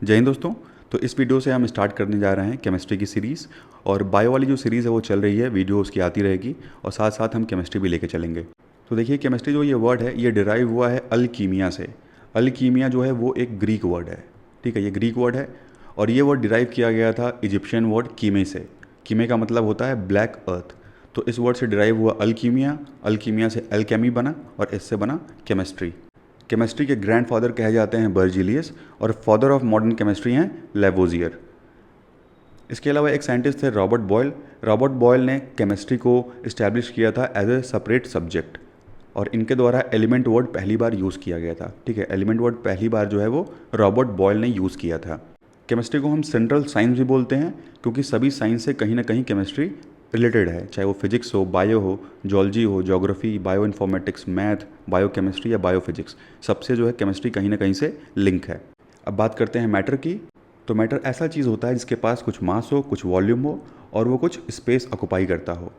जय हिंद दोस्तों। तो इस वीडियो से हम स्टार्ट करने जा रहे हैं केमिस्ट्री की सीरीज़। और बायो वाली जो सीरीज़ है वो चल रही है, वीडियो उसकी आती रहेगी और साथ साथ हम केमिस्ट्री भी लेके चलेंगे। तो देखिए, केमिस्ट्री जो ये वर्ड है ये डिराइव हुआ है अल्कीमिया से। अल्कीमिया जो है वो एक ग्रीक वर्ड है, ठीक है, ये ग्रीक वर्ड है। और ये वर्ड डिराइव किया गया था इजिप्शियन वर्ड कीमे से। कीमे का मतलब होता है ब्लैक अर्थ। तो इस वर्ड से डिराइव हुआ अल्कीमिया, अल्कीमिया से अल्केमी बना और इससे बना केमिस्ट्री। केमिस्ट्री के ग्रैंडफादर कहे जाते हैं बर्जिलियस और फादर ऑफ मॉडर्न केमिस्ट्री हैं लेवोजियर। इसके अलावा एक साइंटिस्ट थे रॉबर्ट बॉयल। रॉबर्ट बॉयल ने केमिस्ट्री को इस्टेब्लिश किया था एज ए सेपरेट सब्जेक्ट और इनके द्वारा एलिमेंट वर्ड पहली बार यूज़ किया गया था, ठीक है। एलिमेंट वर्ड पहली बार जो है वो रॉबर्ट बॉयल ने यूज़ किया था। केमिस्ट्री को हम सेंट्रल साइंस भी बोलते हैं क्योंकि सभी साइंस से कहीं ना कहीं केमिस्ट्री रिलेटेड है, चाहे वो फिजिक्स हो, बायो हो, जूलॉजी हो, geography, bio informatics, math, bio chemistry या बायो फिजिक्स, सबसे जो है केमिस्ट्री कहीं ना कहीं से लिंक है। अब बात करते हैं मैटर की। तो मैटर ऐसा चीज़ होता है जिसके पास कुछ मास हो, कुछ वॉल्यूम हो और वो कुछ स्पेस ऑक्युपाई करता हो।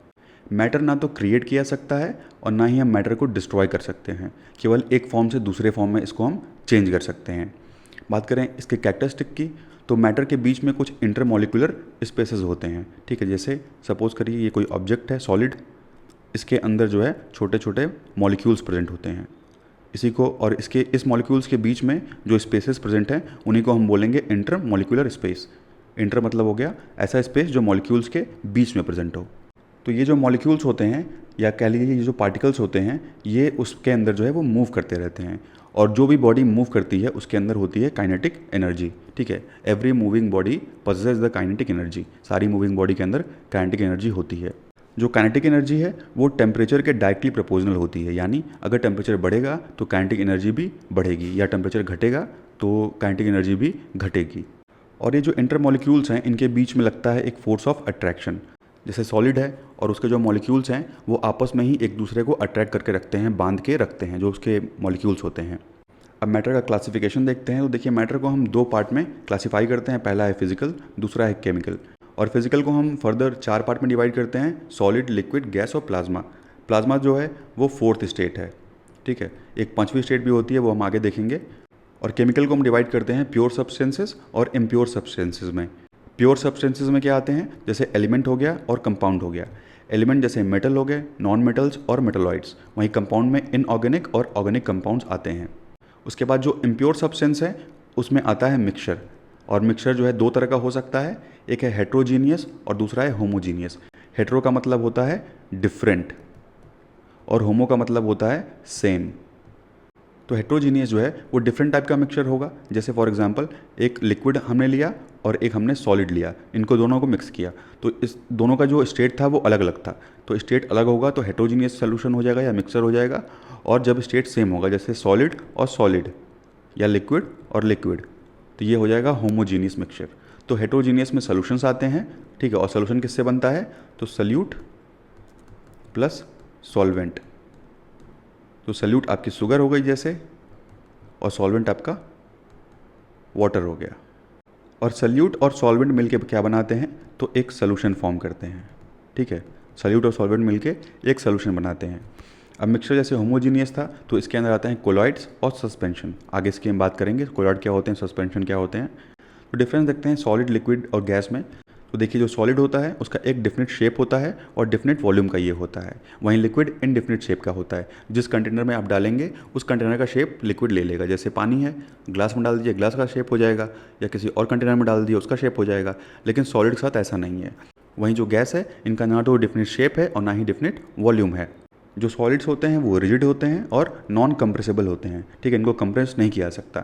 मैटर ना तो क्रिएट किया सकता है और ना ही हम मैटर को डिस्ट्रॉय कर सकते हैं, केवल एक फॉर्म से दूसरे फॉर्म में इसको हम चेंज कर सकते हैं। बात करें इसके कैरेक्टरिस्टिक की, तो मैटर के बीच में कुछ इंटरमोलिकुलर स्पेसेस होते हैं, ठीक है। जैसे सपोज करिए ये कोई ऑब्जेक्ट है सॉलिड, इसके अंदर जो है छोटे छोटे मॉलिक्यूल्स प्रेजेंट होते हैं। इसी को और इसके इस मॉलिक्यूल्स के बीच में जो स्पेसेस प्रेजेंट हैं उन्हीं को हम बोलेंगे इंटरमोलिकुलर स्पेस। इंटर मतलब हो गया ऐसा स्पेस जो मॉलिक्यूल्स के बीच में प्रेजेंट हो। तो ये जो मॉलिक्यूल्स होते हैं या कह लीजिए ये जो पार्टिकल्स होते हैं ये उसके अंदर जो है वो मूव करते रहते हैं और जो भी बॉडी मूव करती है उसके अंदर होती है काइनेटिक एनर्जी, ठीक है। Every moving body possesses the kinetic energy. सारी मूविंग बॉडी के अंदर काइनेटिक एनर्जी होती है। जो काइनेटिक एनर्जी है वो टेम्परेचर के डायरेक्टली प्रोपोर्शनल होती है, यानी अगर टेम्परेचर बढ़ेगा तो काइनेटिक एनर्जी भी बढ़ेगी या टेम्परेचर घटेगा तो काइनेटिक एनर्जी भी घटेगी। और ये जो इंटरमॉलिक्यूल्स हैं इनके बीच में लगता है एक फोर्स ऑफ अट्रैक्शन। जैसे सॉलिड है और उसके जो मॉलिक्यूल्स हैं वो आपस में ही एक दूसरे को अट्रैक्ट करके रखते हैं, बांध के रखते हैं जो उसके मॉलिक्यूल्स होते हैं। अब मैटर का क्लासिफिकेशन देखते हैं। तो देखिए, मैटर को हम दो पार्ट में क्लासीफाई करते हैं, पहला है फिजिकल, दूसरा है केमिकल। और फिजिकल को हम फर्दर चार पार्ट में डिवाइड करते हैं, सॉलिड, लिक्विड, गैस और प्लाज्मा। प्लाज्मा जो है वो फोर्थ स्टेट है, ठीक है। एक पांचवी स्टेट भी होती है, वो हम आगे देखेंगे। और केमिकल को हम डिवाइड करते हैं प्योर सब्सटेंसेस और इम्प्योर सब्सटेंसेस में। प्योर सब्सटेंसेस में क्या आते हैं, जैसे एलिमेंट हो गया और कंपाउंड हो गया। एलिमेंट जैसे मेटल हो गए, नॉन मेटल्स और मेटलॉइड्स। वहीं कंपाउंड में इनऑर्गेनिक और ऑर्गेनिक कंपाउंड्स आते हैं। उसके बाद जो इम्प्योर सब्सटेंस है उसमें आता है मिक्सचर। और मिक्सचर जो है दो तरह का हो सकता है, एक है हेट्रोजीनियस और दूसरा है होमोजीनियस। हेट्रो का मतलब होता है डिफरेंट और होमो का मतलब होता है सेम। तो हेट्रोजीनियस जो है वो डिफरेंट टाइप का मिक्सचर होगा। जैसे फॉर एग्जांपल एक लिक्विड हमने लिया और एक हमने सॉलिड लिया, इनको दोनों को मिक्स किया तो इस दोनों का जो स्टेट था वो अलग अलग था। तो स्टेट अलग होगा तो हेट्रोजीनियस सोल्यूशन हो जाएगा या मिक्सचर हो जाएगा। और जब स्टेट सेम होगा, जैसे सॉलिड और सॉलिड या लिक्विड और लिक्विड, तो ये हो जाएगा होमोजीनियस मिक्सचर। तो हेट्रोजीनियस में सोल्यूशंस आते हैं, ठीक है। और सोल्यूशन किससे बनता है, तो सल्यूट प्लस सॉल्वेंट। तो सल्यूट आपकी शुगर हो गई जैसे, और सॉल्वेंट आपका वाटर हो गया। और सल्यूट और सॉल्वेंट मिलके क्या बनाते हैं, तो एक सॉल्यूशन फॉर्म करते हैं, ठीक है। सल्यूट और सॉल्वेंट मिलके एक सॉल्यूशन बनाते हैं। अब मिक्सचर जैसे होमोजीनियस था तो इसके अंदर आते हैं कोलॉइड्स और सस्पेंशन। आगे इसकी हम बात करेंगे कोलॉइड क्या होते हैं, सस्पेंशन क्या होते हैं। तो डिफरेंस देखते हैं सॉलिड, लिक्विड और गैस में। तो देखिए, जो सॉलिड होता है उसका एक डिफिनिट शेप होता है और डिफिनिट वॉल्यूम का ये होता है। वहीं लिक्विड इनडिफिनिट शेप का होता है। जिस कंटेनर में आप डालेंगे उस कंटेनर का शेप लिक्विड ले लेगा। जैसे पानी है, ग्लास में डाल दीजिए ग्लास का शेप हो जाएगा, या किसी और कंटेनर में डाल दिए उसका शेप हो जाएगा। लेकिन सॉलिड के साथ ऐसा नहीं है। वहीं जो गैस है इनका ना तो डिफिनिट शेप है और ना ही डिफिनिट वॉल्यूम है। जो सॉलिड्स होते हैं वो रिजिड होते हैं और नॉन कंप्रेसिबल होते हैं, ठीक है। इनको कंप्रेस नहीं किया जा सकता।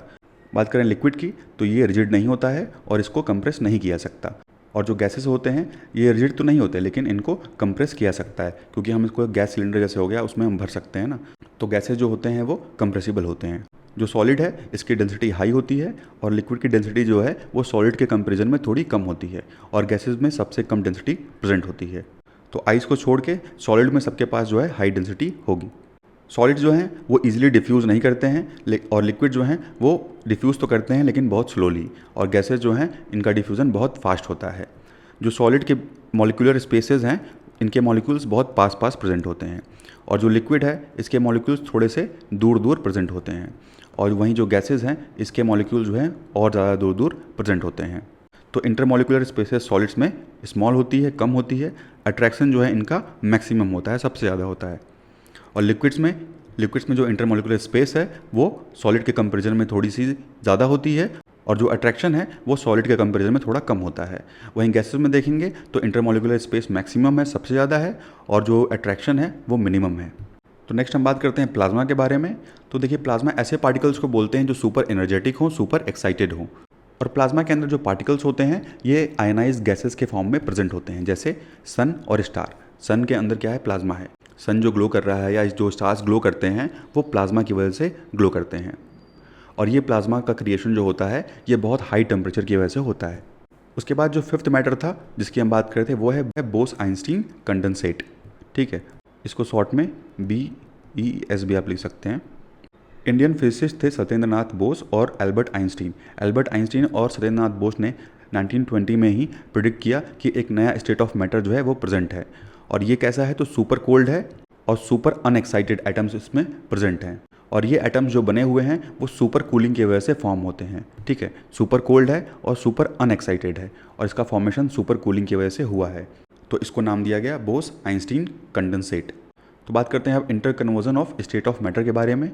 बात करें लिक्विड की तो ये रिजिड नहीं होता है और इसको कंप्रेस नहीं किया जा सकता। और जो गैसेस होते हैं ये रिजिड तो नहीं होते लेकिन इनको कंप्रेस किया सकता है, क्योंकि हम इसको गैस सिलेंडर जैसे हो गया उसमें हम भर सकते हैं ना। तो गैसेस जो होते हैं वो कंप्रेसिबल होते हैं। जो सॉलिड है इसकी डेंसिटी हाई होती है और लिक्विड की डेंसिटी जो है वो सॉलिड के कंपेरिजन में थोड़ी कम होती है। और गैसेस में सबसे कम डेंसिटी प्रेजेंट होती है। तो आइस को छोड़ के सॉलिड में सबके पास जो है हाई डेंसिटी होगी। सॉलिड जो हैं वो इजीली डिफ्यूज़ नहीं करते हैं और लिक्विड जो हैं वो डिफ्यूज़ तो करते हैं लेकिन बहुत स्लोली। और गैसेस जो हैं इनका डिफ्यूज़न बहुत फास्ट होता है। जो सॉलिड के मॉलिक्यूलर स्पेसेस हैं इनके मॉलिक्यूल्स बहुत पास प्रेजेंट होते हैं। और जो लिक्विड है इसके मॉलिक्यूल्स थोड़े से दूर दूर प्रेजेंट होते हैं। और वहीं जो गैसेज हैं इसके मॉलिक्यूल जो हैं और ज़्यादा दूर दूर प्रेजेंट होते हैं। तो इंटरमॉलिकुलर स्पेसेस सॉलिड्स में स्मॉल होती है, कम होती है, अट्रैक्शन जो है इनका मैक्सिमम होता है, सबसे ज़्यादा होता है। और लिक्विड्स में जो इंटरमॉलिकुलर स्पेस है वो सॉलिड के कंपेरिजन में थोड़ी सी ज़्यादा होती है और जो अट्रैक्शन है वो सॉलिड के कंपेरिजन में थोड़ा कम होता है। वहीं गैसेस में देखेंगे तो इंटरमॉलिकुलर स्पेस मैक्सिमम है, सबसे ज़्यादा है, और जो अट्रैक्शन है वो मिनिमम है। तो नेक्स्ट हम बात करते हैं प्लाज्मा के बारे में। तो देखिए, प्लाज्मा ऐसे पार्टिकल्स को बोलते हैं जो सुपर एनर्जेटिक हों, सुपर एक्साइटेड हों। और प्लाज्मा के अंदर जो पार्टिकल्स होते हैं ये आयनाइज्ड गैसेस के फॉर्म में प्रेजेंट होते हैं, जैसे सन और स्टार। सन के अंदर क्या है? प्लाज्मा है। सन जो ग्लो कर रहा है या जो स्टार्स ग्लो करते हैं वो प्लाज्मा की वजह से ग्लो करते हैं। और ये प्लाज्मा का क्रिएशन जो होता है ये बहुत हाई टेम्परेचर की वजह से होता है। उसके बाद जो फिफ्थ मैटर था जिसकी हम बात कर रहे थे वो है बोस-आइंस्टीन कंडेंसेट। ठीक है, इसको शॉर्ट में BES भी आप लिख सकते हैं। इंडियन फिजिसिस्ट थे सत्येंद्र नाथ बोस और एल्बर्ट आइंस्टीन। एल्बर्ट आइंस्टीन और सत्येंद्र नाथ बोस ने 1920 में ही प्रिडिक्ट किया कि एक नया स्टेट ऑफ मैटर जो है वो प्रेजेंट है। और ये कैसा है? तो सुपर कोल्ड है और सुपर अनएक्साइटेड एटम्स इसमें प्रेजेंट हैं। और ये एटम्स जो बने हुए हैं वो सुपर कूलिंग की वजह से फॉर्म होते हैं। ठीक है, सुपर कोल्ड है और सुपर अनएक्साइटेड है और इसका फॉर्मेशन सुपर कूलिंग की वजह से हुआ है। तो इसको नाम दिया गया बोस-आइंस्टीन कंडेंसेट। तो बात करते हैं अब inter conversion of state of matter के बारे में।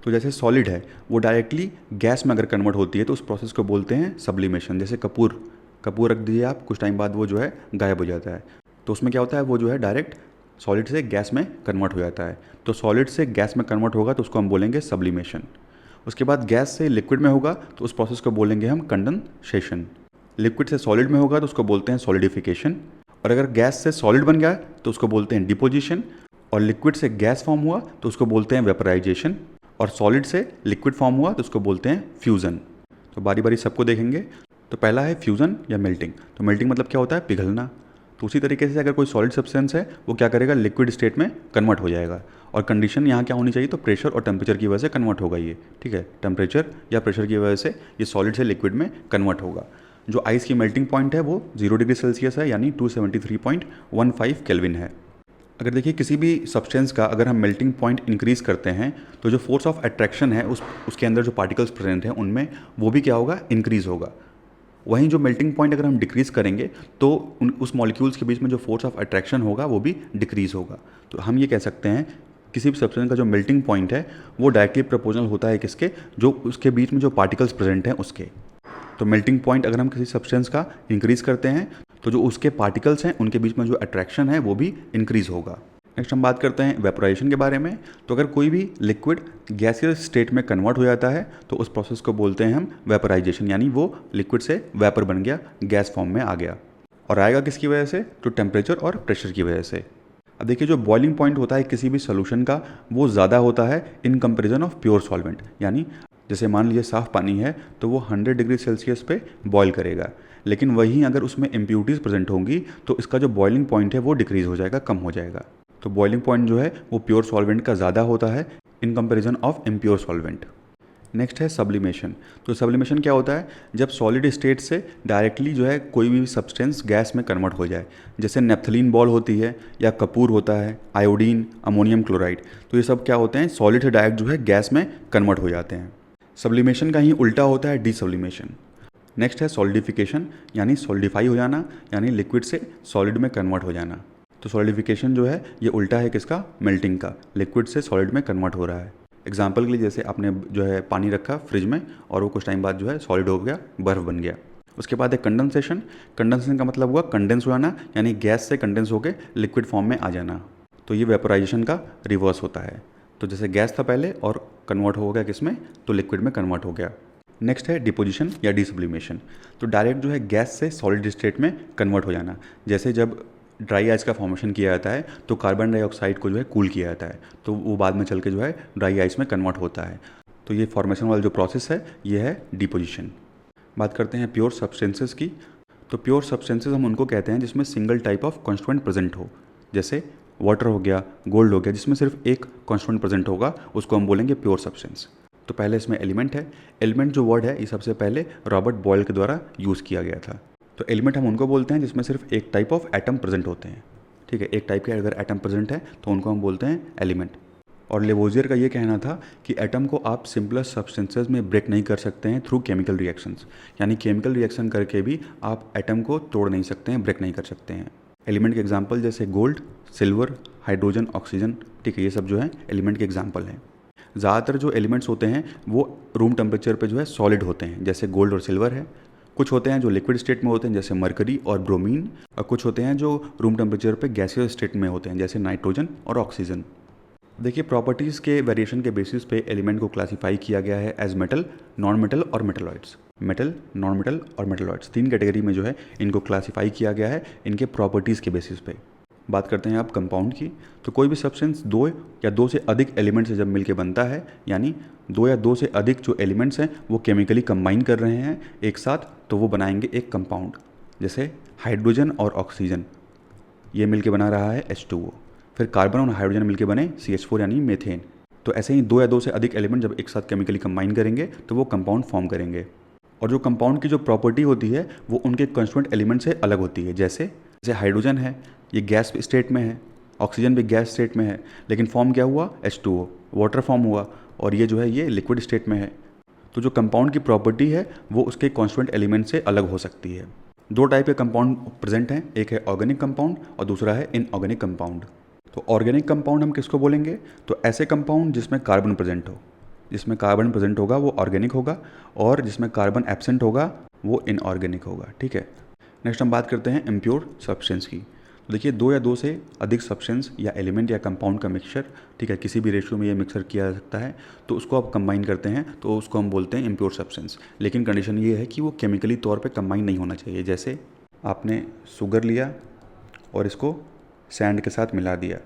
तो जैसे सॉलिड है वो डायरेक्टली गैस में अगर कन्वर्ट होती है तो उस प्रोसेस को बोलते हैं सब्लिमेशन। जैसे कपूर रख दीजिए आप, कुछ टाइम बाद वो जो है गायब हो जाता है। तो उसमें क्या होता है? वो जो है डायरेक्ट सॉलिड से गैस में कन्वर्ट हो जाता है। तो सॉलिड से गैस में कन्वर्ट होगा तो उसको हम बोलेंगे सब्लिमेशन। उसके बाद गैस से लिक्विड में होगा तो उस प्रोसेस को बोलेंगे हम कंडेंसेशन। लिक्विड से सॉलिड में होगा तो उसको बोलते हैं सॉलिडिफिकेशन। और अगर गैस से सॉलिड बन गया तो उसको बोलते हैं डिपोजिशन। और लिक्विड से गैस फॉर्म हुआ तो उसको बोलते हैं वेपराइजेशन। और सॉलिड से लिक्विड फॉर्म हुआ तो उसको बोलते हैं फ्यूज़न। तो बारी बारी सबको देखेंगे। तो पहला है फ्यूज़न या मेल्टिंग। तो मेल्टिंग मतलब क्या होता है? पिघलना। तो उसी तरीके से अगर कोई सॉलिड सब्सटेंस है वो क्या करेगा? लिक्विड स्टेट में कन्वर्ट हो जाएगा। और कंडीशन यहाँ क्या होनी चाहिए? तो प्रेशर और टेम्परेचर की वजह से कन्वर्ट होगा ये। ठीक है, टेम्परेचर या प्रेशर की वजह से ये सॉलिड से लिक्विड में कन्वर्ट होगा। जो आइस की मेल्टिंग पॉइंट है वो 0 डिग्री सेल्सियस है, यानी 273.15 केल्विन है। अगर देखिए किसी भी सब्सटेंस का अगर हम मेल्टिंग पॉइंट इंक्रीज़ करते हैं तो जो फोर्स ऑफ अट्रैक्शन है उसके अंदर जो पार्टिकल्स प्रेजेंट हैं उनमें वो भी क्या होगा? इंक्रीज़ होगा। वहीं जो मेल्टिंग पॉइंट अगर हम डिक्रीज़ करेंगे तो उस मॉलिक्यूल्स के बीच में जो फोर्स ऑफ अट्रैक्शन होगा वो भी डिक्रीज़ होगा। तो हम ये कह सकते हैं किसी भी सब्सटेंस का जो मेल्टिंग पॉइंट है वो डायरेक्टली प्रोपोर्शनल होता है किसके? जो उसके बीच में जो पार्टिकल्स प्रेजेंट हैं उसके। तो मेल्टिंग पॉइंट अगर हम किसी सब्सटेंस का इंक्रीज़ करते हैं तो जो उसके पार्टिकल्स हैं उनके बीच में जो अट्रैक्शन है वो भी इंक्रीज़ होगा। नेक्स्ट हम बात करते हैं वेपोराइजेशन के बारे में। तो अगर कोई भी लिक्विड गैसियस स्टेट में कन्वर्ट हो जाता है तो उस प्रोसेस को बोलते हैं हम वेपोराइजेशन, यानी वो लिक्विड से वेपर बन गया, गैस फॉर्म में आ गया। और आएगा किसकी वजह से? तो टेम्परेचर और प्रेशर की वजह से। अब देखिए जो बॉइलिंग पॉइंट होता है किसी भी सोल्यूशन का वो ज़्यादा होता है in comparison of pure solvent. यानी जैसे मान लीजिए साफ़ पानी है तो वो 100 डिग्री सेल्सियस पे बॉयल करेगा, लेकिन वहीं अगर उसमें इम्प्यूरिटीज़ प्रेजेंट होंगी तो इसका जो बॉइलिंग पॉइंट है वो डिक्रीज़ हो जाएगा, कम हो जाएगा। तो बॉइलिंग पॉइंट जो है वो प्योर सॉल्वेंट का ज़्यादा होता है in comparison of impure solvent. Next है सब्लिमेशन। तो सब्लिमेशन क्या होता है? जब सॉलिड स्टेट से डायरेक्टली जो है कोई भी सब्सटेंस गैस में कन्वर्ट हो जाए, जैसे नेफ्थलीन बॉल होती है या कपूर होता है, आयोडीन, अमोनियम क्लोराइड। तो ये सब क्या होते हैं? सॉलिड से डायरेक्ट जो है गैस में कन्वर्ट हो जाते हैं। सब्लिमेशन का ही उल्टा होता है डीसब्लिमेशन। नेक्स्ट है सॉलिडिफिकेशन, यानी सॉलिडिफाई हो जाना, यानी लिक्विड से सॉलिड में कन्वर्ट हो जाना। तो सॉलिडिफिकेशन जो है ये उल्टा है किसका? मेल्टिंग का। लिक्विड से सॉलिड में कन्वर्ट हो रहा है। एग्जाम्पल के लिए जैसे आपने जो है पानी रखा फ्रिज में और वो कुछ टाइम बाद जो है सॉलिड हो गया, बर्फ़ बन गया। उसके बाद है कंडेंसेशन। कंडेंसेशन का मतलब हुआ कंडेंस हो जाना, यानी गैस से कंडेंस होकर लिक्विड फॉर्म में आ जाना। तो ये वेपोराइजेशन का रिवर्स होता है। तो जैसे गैस था पहले और कन्वर्ट हो गया किस में? तो लिक्विड में कन्वर्ट हो गया। नेक्स्ट है डिपोजिशन या डिसब्लिमेशन। तो डायरेक्ट जो है गैस से सॉलिड स्टेट में कन्वर्ट हो जाना। जैसे जब ड्राई आइस का फॉर्मेशन किया जाता है तो कार्बन डाइऑक्साइड को जो है कूल किया जाता है, तो वो बाद में चल के जो है ड्राई आइस में कन्वर्ट होता है। तो ये फॉर्मेशन वाला जो प्रोसेस है ये है डिपोजिशन। बात करते हैं प्योर सब्सटेंसेस की। तो प्योर सब्सटेंसेस हम उनको कहते हैं जिसमें single type of constituent present हो। जैसे वाटर हो गया, गोल्ड हो गया, जिसमें सिर्फ एक कॉन्स्टिट्यूएंट प्रेजेंट होगा, उसको हम बोलेंगे प्योर सब्सटेंस। तो पहले इसमें एलिमेंट है। एलिमेंट जो वर्ड है ये सबसे पहले रॉबर्ट बॉयल के द्वारा यूज़ किया गया था। तो एलिमेंट हम उनको बोलते हैं जिसमें सिर्फ एक टाइप ऑफ एटम प्रेजेंट होते हैं। ठीक है, एक टाइप के अगर एटम प्रेजेंट है तो उनको हम बोलते हैं एलिमेंट। और लेवोजियर का ये कहना था कि एटम को आप सिंपलेस्ट सब्सटेंसेस में ब्रेक नहीं कर सकते हैं थ्रू केमिकल रिएक्शंस, यानी केमिकल रिएक्शन करके भी आप एटम को तोड़ नहीं सकते हैं, ब्रेक नहीं कर सकते हैं। एलिमेंट के एग्जांपल जैसे गोल्ड, सिल्वर, हाइड्रोजन, ऑक्सीजन, ठीक है, ये सब जो है एलिमेंट के एग्जांपल हैं। ज़्यादातर जो एलिमेंट्स होते हैं वो रूम टेम्परेचर पे जो है सॉलिड होते हैं, जैसे गोल्ड और सिल्वर है। कुछ होते हैं जो लिक्विड स्टेट में होते हैं, जैसे मरकरी और ब्रोमीन, और कुछ होते हैं जो रूम टेम्परेचर पे गैसियस स्टेट में होते हैं, जैसे नाइट्रोजन और ऑक्सीजन। देखिए, प्रॉपर्टीज़ के वेरिएशन के बेसिस पे एलिमेंट को क्लासीफाई किया गया है एज मेटल, नॉन मेटल और मेटलॉइड्स। मेटल, नॉन मेटल और मेटलॉइड्स 3 कैटेगरी में जो है इनको क्लासीफाई किया गया है इनके प्रॉपर्टीज़ के बेसिस पे। बात करते हैं आप कंपाउंड की, तो कोई भी सब्सटेंस 2 या 2 से अधिक एलिमेंट से जब मिलके बनता है, यानी 2 या 2 से अधिक जो एलिमेंट्स हैं वो केमिकली कंबाइन कर रहे हैं एक साथ, तो वो बनाएंगे एक कंपाउंड। जैसे हाइड्रोजन और ऑक्सीजन, ये मिलके बना रहा है H2O। फिर कार्बन और हाइड्रोजन मिलके बने CH4 यानी मीथेन। तो ऐसे ही 2 या 2 से अधिक एलिमेंट जब एक साथ केमिकली कंबाइन करेंगे तो वो कंपाउंड फॉर्म करेंगे। और जो कंपाउंड की जो प्रॉपर्टी होती है वो उनके कंस्टिट्यूएंट एलिमेंट से अलग होती है। जैसे हाइड्रोजन है, ये गैस स्टेट में है, ऑक्सीजन भी गैस स्टेट में है, लेकिन फॉर्म क्या हुआ, H2O, वाटर फॉर्म हुआ, और ये जो है ये लिक्विड स्टेट में है। तो जो कंपाउंड की प्रॉपर्टी है वो उसके कॉन्स्टिट्यूएंट एलिमेंट से अलग हो सकती है। 2 टाइप के कंपाउंड प्रेजेंट हैं, एक है ऑर्गेनिक कंपाउंड और दूसरा है इनऑर्गेनिक कंपाउंड। तो ऑर्गेनिक कंपाउंड हम किसको बोलेंगे, तो ऐसे कंपाउंड जिसमें कार्बन प्रेजेंट हो, जिसमें कार्बन प्रेजेंट होगा वो ऑर्गेनिक होगा, और जिसमें कार्बन एब्सेंट होगा वो इनऑर्गेनिक होगा। ठीक है, नेक्स्ट हम बात करते हैं इम्प्योर सब्सटेंस की। तो देखिए, 2 या 2 से अधिक सब्सटेंस या एलिमेंट या कंपाउंड का मिक्सचर, ठीक है, किसी भी रेशियो में ये मिक्सर किया जा सकता है, तो उसको आप कंबाइन करते हैं तो उसको हम बोलते हैं इम्प्योर सब्सटेंस। लेकिन कंडीशन ये है कि वो केमिकली तौर पे कंबाइन नहीं होना चाहिए। जैसे आपने शुगर लिया और इसको सैंड के साथ मिला दिया,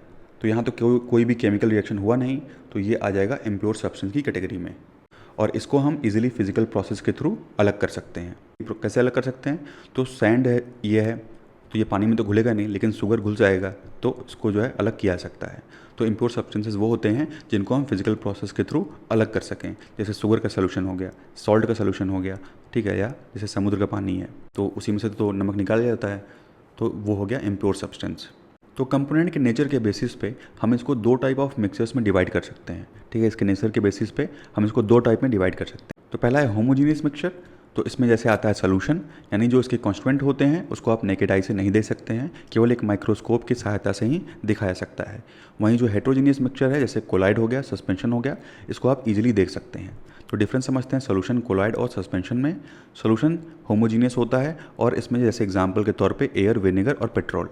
तो यहाँ तो कोई भी केमिकल रिएक्शन हुआ नहीं, तो ये आ जाएगा इम्प्योर सब्सटेंस की कैटेगरी में। और इसको हम इजीली फिजिकल प्रोसेस के थ्रू अलग कर सकते हैं। कैसे अलग कर सकते हैं, तो सैंड है, ये है, तो ये पानी में तो घुलेगा नहीं, लेकिन शुगर घुल जाएगा, तो इसको जो है अलग किया जा सकता है। तो इम्प्योर सब्सटेंसेस वो होते हैं जिनको हम फिजिकल प्रोसेस के थ्रू अलग कर सकें। जैसे शुगर का सोल्यूशन हो गया, सॉल्ट का सोल्यूशन हो गया, ठीक है, या जैसे समुद्र का पानी है तो उसी में से तो नमक निकाला जाता है, तो वो हो गया इम्प्योर सब्सटेंस। तो कंपोनेंट के नेचर के बेसिस पे हम इसको 2 टाइप ऑफ मिक्सचर्स में डिवाइड कर सकते हैं। ठीक है, इसके नेचर के बेसिस पे हम इसको 2 टाइप में डिवाइड कर सकते हैं। तो पहला है होमोजीनियस मिक्सचर। तो इसमें जैसे आता है सोल्यूशन, यानी जो इसके कॉन्स्टिट्यूएंट होते हैं उसको आप नेकेड आई से नहीं देख सकते हैं, केवल एक माइक्रोस्कोप की सहायता से ही दिखाया सकता है। वहीं जो हेट्रोजीनियस मिक्सचर है, जैसे कोलाइड हो गया, सस्पेंशन हो गया, इसको आप इजीली देख सकते हैं। तो डिफरेंस समझते हैं सोल्यूशन, कोलाइड और सस्पेंशन में। सोल्यूशन होमोजीनियस होता है और इसमें जैसे एग्जाम्पल के तौर पर एयर, विनेगर और पेट्रोल।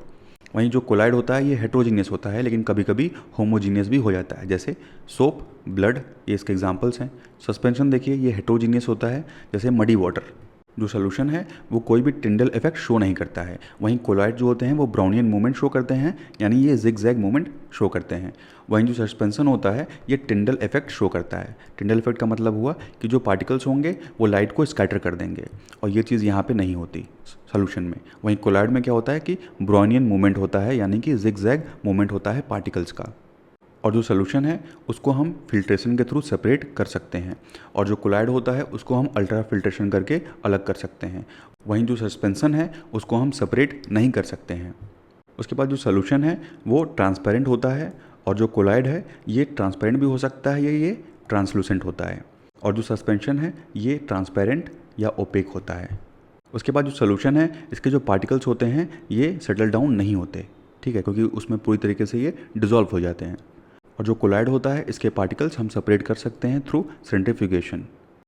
वहीं जो कोलाइड होता है ये हेट्रोजीनियस होता है, लेकिन कभी कभी होमोजीनियस भी हो जाता है, जैसे सोप, ब्लड, ये इसके एग्जांपल्स हैं। सस्पेंशन देखिए, ये हेट्रोजीनियस होता है, जैसे मडी वाटर। जो सोल्यूशन है वो कोई भी टिंडल इफेक्ट शो नहीं करता है। वहीं कोलाइड जो होते हैं वो ब्राउनियन मूवमेंट शो करते हैं, यानी ये जिग जैग मूवमेंट शो करते हैं। वहीं जो सस्पेंशन होता है ये टिंडल इफेक्ट शो करता है। टिंडल इफेक्ट का मतलब हुआ कि जो पार्टिकल्स होंगे वो लाइट को स्कैटर कर देंगे, और ये चीज़ यहाँ पे नहीं होती सोल्यूशन में। वहीं कोलाइड में क्या होता है कि ब्राउनियन मूवमेंट होता है, यानी कि जिग जैग मूवमेंट होता है पार्टिकल्स का। और जो सोल्यूशन है उसको हम फिल्ट्रेशन के थ्रू सेपरेट कर सकते हैं, और जो कोलाइड होता है उसको हम अल्ट्रा फिल्ट्रेशन करके अलग कर सकते हैं। वहीं जो सस्पेंशन है उसको हम सेपरेट नहीं कर सकते हैं। उसके बाद जो सोल्यूशन है वो ट्रांसपेरेंट होता है, और जो कोलाइड है ये ट्रांसपेरेंट भी हो सकता है, ये ट्रांसलूसेंट होता है। और जो सस्पेंशन है ये ट्रांसपेरेंट या ओपेक होता है। उसके बाद जो सोल्यूशन है इसके जो पार्टिकल्स होते हैं ये सेटल डाउन नहीं होते, ठीक है, क्योंकि उसमें पूरी तरीके से ये डिज़ोल्व हो जाते हैं। और जो कोलाइड होता है इसके पार्टिकल्स हम सेपरेट कर सकते हैं थ्रू सेंट्रीफ्यूगेशन,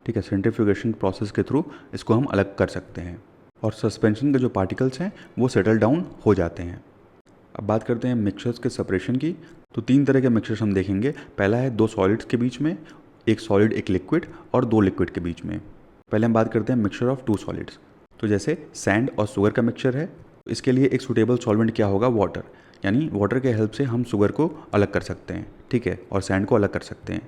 ठीक है, सेंट्रीफ्यूगेशन प्रोसेस के थ्रू इसको हम अलग कर सकते हैं। और सस्पेंशन के जो पार्टिकल्स हैं वो सेटल डाउन हो जाते हैं। अब बात करते हैं मिक्सचर्स के सेपरेशन की। तो 3 तरह के मिक्सचर्स हम देखेंगे। पहला है 2 सॉलिड्स के बीच में, एक सॉलिड एक लिक्विड, और 2 लिक्विड के बीच में। पहले हम बात करते हैं मिक्सचर ऑफ 2 सॉलिड्स। तो जैसे सैंड और शुगर का मिक्सचर है, इसके लिए एक सूटेबल सॉल्वेंट क्या होगा, वाटर, यानी वाटर के हेल्प से हम शुगर को अलग कर सकते हैं, ठीक है, और सैंड को अलग कर सकते हैं।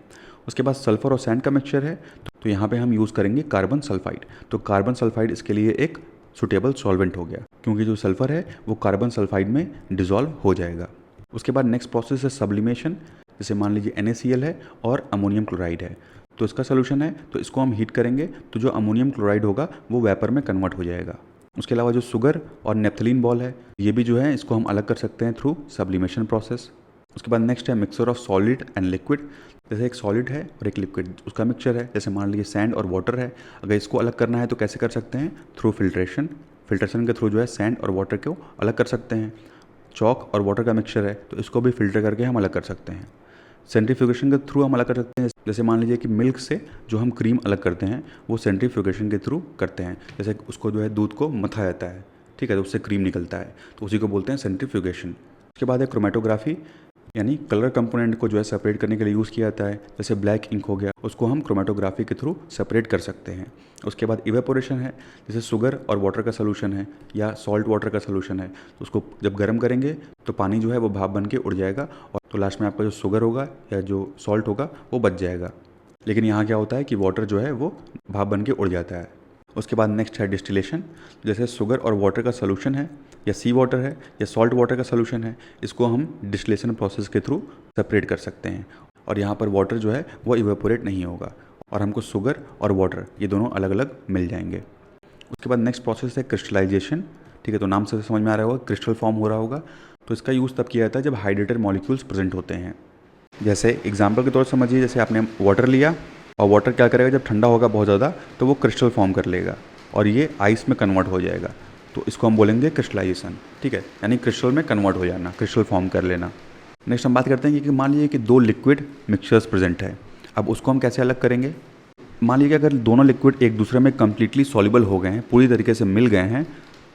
उसके बाद सल्फर और सैंड का मिक्सचर है, तो यहाँ पे हम यूज़ करेंगे कार्बन सल्फाइड। तो कार्बन सल्फाइड इसके लिए एक सूटेबल सॉल्वेंट हो गया, क्योंकि जो सल्फर है वो कार्बन सल्फाइड में डिज़ोल्व हो जाएगा। उसके बाद नेक्स्ट प्रोसेस है सब्लिमेशन। जैसे मान लीजिए NaCl है और अमोनियम क्लोराइड है, तो इसका सोल्यूशन है, तो इसको हम हीट करेंगे तो जो अमोनियम क्लोराइड होगा वो वेपर में कन्वर्ट हो जाएगा। उसके अलावा जो शुगर और नेप्थलीन बॉल है, ये भी जो है इसको हम अलग कर सकते हैं थ्रू सब्लिमेशन प्रोसेस। उसके बाद नेक्स्ट है mixture of solid and liquid. जैसे एक सॉलिड है और एक लिक्विड, उसका मिक्सचर है। जैसे मान लीजिए सैंड और वाटर है, अगर इसको अलग करना है तो कैसे कर सकते हैं? Through filtration. फिल्ट्रेशन के थ्रू जो है सैंड और वाटर को अलग कर सकते हैं। चॉक और वाटर का मिक्सचर है तो इसको भी फिल्टर करके हम अलग कर सकते हैं। सेंट्रीफ्यूगेशन के थ्रू हम अलग कर सकते हैं। जैसे मान लीजिए कि मिल्क से जो हम क्रीम अलग करते हैं वो सेंट्रीफ्यूगेशन के थ्रू करते हैं। जैसे उसको जो है दूध को मथा जाता है, ठीक है, तो उससे क्रीम निकलता है, तो उसी को बोलते हैं सेंट्रीफ्यूगेशन। उसके बाद है क्रोमेटोग्राफी, यानी कलर कंपोनेंट को जो है सेपरेट करने के लिए यूज़ किया जाता है। जैसे ब्लैक इंक हो गया, उसको हम क्रोमेटोग्राफी के थ्रू सेपरेट कर सकते हैं। उसके बाद इवेपोरेशन है, जैसे शुगर और वाटर का सोल्यूशन है या सॉल्ट वाटर का सोल्यूशन है, तो उसको जब गर्म करेंगे तो पानी जो है वो भाप बन के उड़ जाएगा और तो लास्ट में आपका जो शुगर होगा या जो सॉल्ट होगा वो बच जाएगा। लेकिन यहाँ क्या होता है कि वाटर जो है वो भाप बन के उड़ जाता है। उसके बाद नेक्स्ट है डिस्टिलेशन। जैसे शुगर और वाटर का सोल्यूशन है या सी वाटर है या सॉल्ट वाटर का सोल्यूशन है, इसको हम डिस्टिलेशन प्रोसेस के थ्रू सेपरेट कर सकते हैं और यहाँ पर वाटर जो है वो इवेपोरेट नहीं होगा और हमको शुगर और वाटर ये दोनों अलग अलग मिल जाएंगे। उसके बाद नेक्स्ट प्रोसेस है क्रिस्टलाइजेशन। ठीक है, तो नाम से समझ में आ रहा होगा, क्रिस्टल फॉर्म हो रहा होगा। तो इसका यूज़ तब किया जाता है जब हाइड्रेटेड मॉलिक्यूल्स प्रेजेंट होते हैं। जैसे एग्जाम्पल के तौर पर समझिए, जैसे आपने वाटर लिया और वाटर क्या करेगा, जब ठंडा होगा बहुत ज़्यादा तो वो क्रिस्टल फॉर्म कर लेगा और ये आइस में कन्वर्ट हो जाएगा, तो इसको हम बोलेंगे क्रिस्टलाइजेशन। ठीक है, यानी क्रिस्टल में कन्वर्ट हो जाना, क्रिस्टल फॉर्म कर लेना। नेक्स्ट हम बात करते हैं कि मान लीजिए कि दो लिक्विड मिक्सचर्स प्रेजेंट है, अब उसको हम कैसे अलग करेंगे? मान लीजिए कि अगर दोनों लिक्विड एक दूसरे में कम्प्लीटली सॉल्युबल हो गए हैं, पूरी तरीके से मिल गए हैं,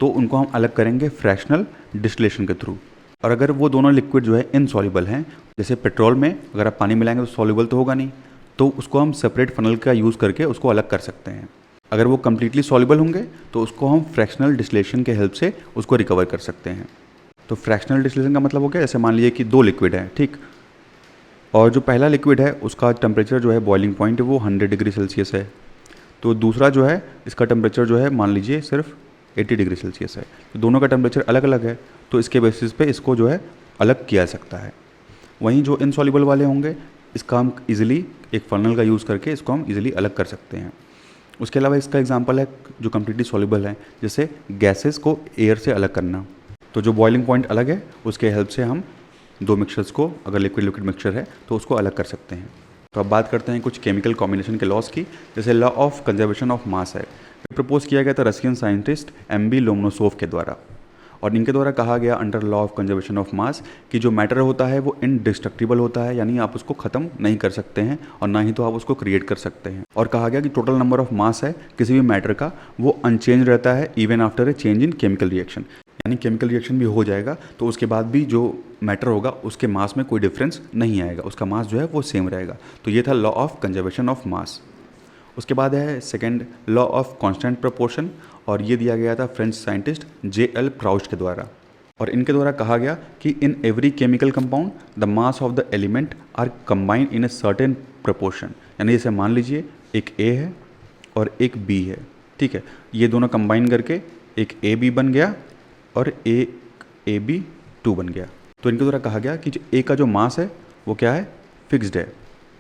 तो उनको हम अलग करेंगे फ्रैक्शनल डिस्टिलेशन के थ्रू। और अगर वो दोनों लिक्विड जो है इनसॉल्युबल हैं, जैसे पेट्रोल में अगर आप पानी मिलाएंगे तो सॉल्युबल तो होगा नहीं, तो उसको हम सेपरेट फनल का यूज़ करके उसको अलग कर सकते हैं। अगर वो कम्प्लीटली सॉल्युबल होंगे तो उसको हम फ्रैक्शनल डिस्टिलेशन के हेल्प से उसको रिकवर कर सकते हैं। तो फ्रैक्शनल डिस्टिलेशन का मतलब हो गया, जैसे मान लीजिए कि दो लिक्विड हैं, ठीक, और जो पहला लिक्विड है उसका टेम्परेचर जो है बॉइलिंग पॉइंट वो 100 डिग्री सेल्सियस है, तो दूसरा जो है इसका टेम्परेचर जो है मान लीजिए सिर्फ 80 डिग्री सेल्सियस है। तो दोनों का टेम्परेचर अलग अलग है, तो इसके बेसिस पे इसको जो है अलग किया जा सकता है। वहीं जो इनसॉल्युबल वाले होंगे, इसका हम इजीली एक फनल का यूज़ करके इसको हम इजीली अलग कर सकते हैं। उसके अलावा इसका एग्जांपल है जो कम्प्लीटली सॉल्युबल है, जैसे गैसेस को एयर से अलग करना। तो जो बॉइलिंग पॉइंट अलग है उसके हेल्प से हम दो मिक्सचर्स को, अगर लिक्विड लिक्विड मिक्सचर है तो उसको अलग कर सकते हैं। तो अब बात करते हैं कुछ केमिकल कॉम्बिनेशन के लॉस की। जैसे law of conservation of mass है, प्रपोज किया गया था रशियन साइंटिस्ट एम.बी. लोमनोसोव के द्वारा, और इनके द्वारा कहा गया under law of conservation of mass कि जो मैटर होता है वो इनडिस्ट्रक्टिबल होता है, यानी आप उसको ख़त्म नहीं कर सकते हैं और ना ही तो आप उसको क्रिएट कर सकते हैं। और कहा गया कि टोटल नंबर ऑफ मास है किसी भी मैटर का वो अनचेंज रहता है even after a change in chemical reaction, यानी केमिकल रिएक्शन भी हो जाएगा तो उसके बाद भी जो मैटर होगा उसके मास में कोई डिफरेंस नहीं आएगा, उसका मास जो है वो सेम रहेगा। तो ये था law of conservation of mass. उसके बाद है second law of constant proportion, और ये दिया गया था फ्रेंच साइंटिस्ट J.L. प्राउस्ट के द्वारा, और इनके द्वारा कहा गया कि in every chemical compound the mass of the element are combined in a certain proportion. यानी जैसे मान लीजिए एक A है और एक B है, ठीक है, ये दोनों कंबाइन करके एक AB बन गया और एक AB2 बन गया। तो इनके द्वारा कहा गया कि जो A का जो मास है वो क्या है, फिक्स्ड है।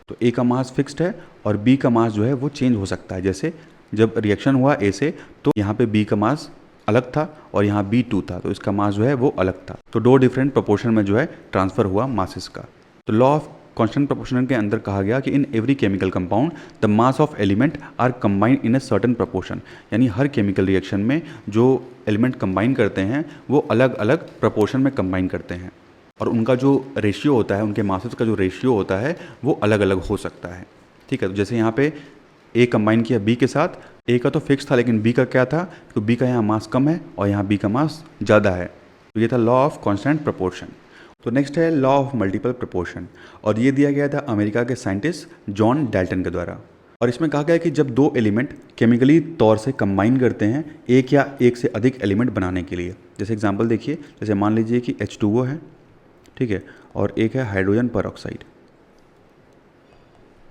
तो A का मास फिक्स्ड है और B का मास जो है वो चेंज हो सकता है। जैसे जब रिएक्शन हुआ A से तो यहाँ पे B का मास अलग था और यहाँ B2 था, तो इसका मास जो है वो अलग था। तो दो डिफरेंट प्रोपोर्शन में जो है ट्रांसफ़र हुआ मासेस का। तो लॉ ऑफ कांस्टेंट प्रोपोर्शन के अंदर कहा गया कि in every chemical compound the mass of element are combined in a certain proportion, यानी हर केमिकल रिएक्शन में जो एलिमेंट कंबाइन करते हैं वो अलग अलग प्रोपोर्शन में कंबाइन करते हैं और उनका जो रेशियो होता है, उनके मासेस का जो रेशियो होता है वो अलग अलग हो सकता है। ठीक है, तो जैसे यहाँ पे A कंबाइन किया B के साथ, A का तो फिक्स था लेकिन B का क्या था, तो B का यहाँ मास कम है और यहाँ B का मास ज़्यादा है। तो ये था लॉ ऑफ कांस्टेंट प्रोपोर्शन। तो नेक्स्ट है लॉ ऑफ मल्टीपल प्रोपोर्शन, और ये दिया गया था अमेरिका के साइंटिस्ट जॉन डाल्टन के द्वारा। और इसमें कहा गया कि जब दो एलिमेंट केमिकली तौर से कंबाइन करते हैं एक या एक से अधिक एलिमेंट बनाने के लिए, जैसे एग्जांपल देखिए, जैसे मान लीजिए कि H2O है, ठीक है, और एक है हाइड्रोजन परऑक्साइड,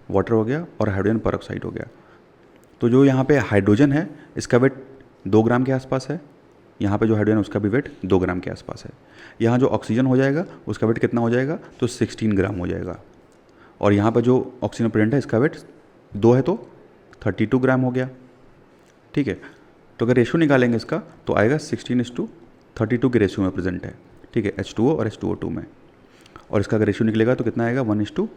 वाटर हो गया और हाइड्रोजन परऑक्साइड हो गया। तो जो यहाँ पे हाइड्रोजन है इसका वेट 2 ग्राम के आसपास है, यहाँ पे जो हाइड्रोजन है उसका भी वेट 2 ग्राम के आसपास है। यहाँ जो ऑक्सीजन हो जाएगा उसका वेट कितना हो जाएगा, तो 16 ग्राम हो जाएगा। और यहाँ पे जो ऑक्सीजन प्रेजेंट है इसका वेट 2 है तो 32 ग्राम हो गया। ठीक है, तो अगर रेशियो निकालेंगे इसका तो आएगा 16:32 के रेशियो में प्रेजेंट है, ठीक है, H2O और H2O2 में। और इसका अगर रेशियो निकलेगा तो कितना आएगा 1:2।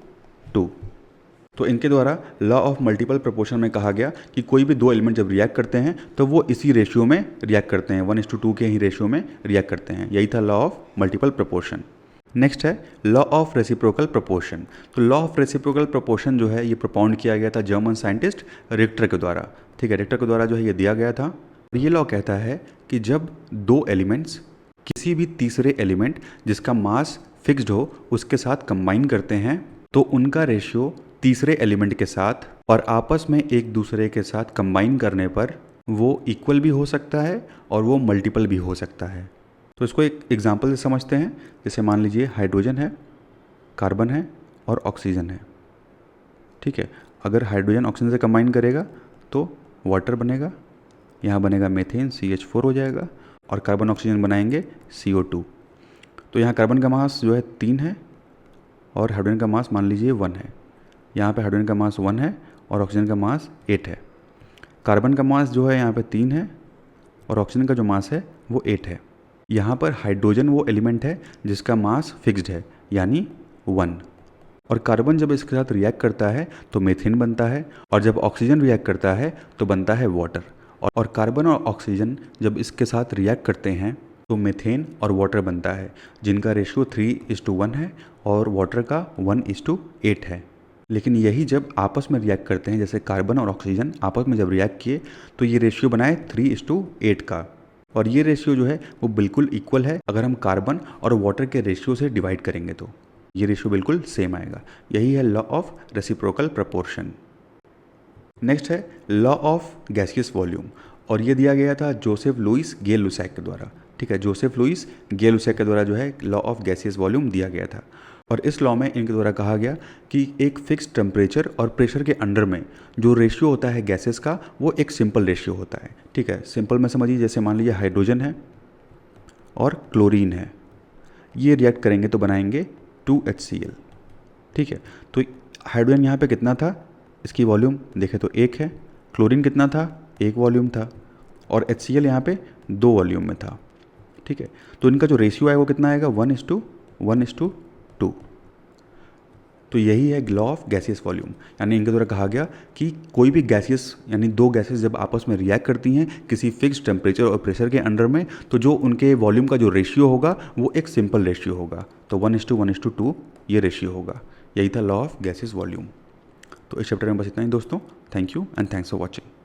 तो इनके द्वारा लॉ ऑफ मल्टीपल प्रोपोर्शन में कहा गया कि कोई भी दो एलिमेंट जब रिएक्ट करते हैं तो वो इसी रेशियो में रिएक्ट करते हैं, 1:2 के ही रेशियो में रिएक्ट करते हैं। यही था law of multiple proportion. Next है लॉ ऑफ रेसिप्रोकल प्रोपोर्शन। तो लॉ ऑफ रेसिप्रोकल प्रोपोर्शन जो है ये प्रोपाउंड किया गया था जर्मन साइंटिस्ट रिक्टर के द्वारा। ठीक है, रिक्टर के द्वारा जो है ये दिया गया था। ये लॉ कहता है कि जब दो एलिमेंट्स किसी भी तीसरे एलिमेंट जिसका मास फिक्स्ड हो उसके साथ कंबाइन करते हैं तो उनका रेशियो तीसरे एलिमेंट के साथ और आपस में एक दूसरे के साथ कंबाइन करने पर वो इक्वल भी हो सकता है और वो मल्टीपल भी हो सकता है। तो इसको एक एग्जांपल से समझते हैं। जैसे मान लीजिए हाइड्रोजन है, कार्बन है और ऑक्सीजन है। ठीक है, अगर हाइड्रोजन ऑक्सीजन से कंबाइन करेगा तो वाटर बनेगा, यहाँ बनेगा मीथेन CH4 हो जाएगा और कार्बन ऑक्सीजन बनाएंगे CO2। तो यहाँ कार्बन का मास जो है 3 है और हाइड्रोजन का मास मान लीजिए 1 है। यहाँ पे हाइड्रोजन का मास 1 है और ऑक्सीजन का मास 8 है। कार्बन का मास जो है यहाँ पे 3 है और ऑक्सीजन का जो मास है वो 8 है। यहाँ पर हाइड्रोजन वो एलिमेंट है जिसका मास फिक्स्ड है यानी 1, और कार्बन जब इसके साथ रिएक्ट करता है तो मीथेन बनता है और जब ऑक्सीजन रिएक्ट करता है तो बनता है वाटर। और कार्बन और ऑक्सीजन जब इसके साथ रिएक्ट करते हैं तो मीथेन और वाटर बनता है जिनका रेशियो 3:1 है और वाटर का 1:8 है। लेकिन यही जब आपस में रिएक्ट करते हैं, जैसे कार्बन और ऑक्सीजन आपस में जब रिएक्ट किए तो ये रेशियो बनाए 3:8 का, और ये रेशियो जो है वो बिल्कुल इक्वल है। अगर हम कार्बन और वाटर के रेशियो से डिवाइड करेंगे तो ये रेशियो बिल्कुल सेम आएगा। यही है law of reciprocal proportion. Next है लॉ ऑफ गैसियस वॉल्यूम, और ये दिया गया था जोसेफ लुइस गे लुसैक के द्वारा। ठीक है, जोसेफ लुइस गे लुसैक के द्वारा जो है लॉ ऑफ गैसियस वॉल्यूम दिया गया था। और इस लॉ में इनके द्वारा कहा गया कि एक फिक्स्ड टेम्परेचर और प्रेशर के अंडर में जो रेशियो होता है गैसेस का वो एक सिंपल रेशियो होता है। ठीक है, सिंपल में समझिए, जैसे मान लीजिए हाइड्रोजन है और क्लोरीन है, ये रिएक्ट करेंगे तो बनाएंगे 2HCl। ठीक है, तो हाइड्रोजन यहाँ पे कितना था, इसकी वॉल्यूम देखें तो 1 है, क्लोरीन कितना था, 1 वॉल्यूम था, और HCl यहाँ पे 2 वॉल्यूम में था। ठीक है, तो इनका जो रेशियो है वो कितना आएगा 1:2। तो यही है लॉ ऑफ गैसियस वॉल्यूम। यानी इनके द्वारा कहा गया कि कोई भी गैसियस यानी दो गैसेस जब आपस में रिएक्ट करती हैं किसी फिक्स्ड टेम्परेचर और प्रेशर के अंडर में, तो जो उनके वॉल्यूम का जो रेशियो होगा वो एक सिंपल रेशियो होगा। तो 1:1:2 ये रेशियो होगा। यही था लॉ ऑफ गैसियस वॉल्यूम। तो इस चैप्टर में बस इतना ही दोस्तों। Thank you and thanks for watching.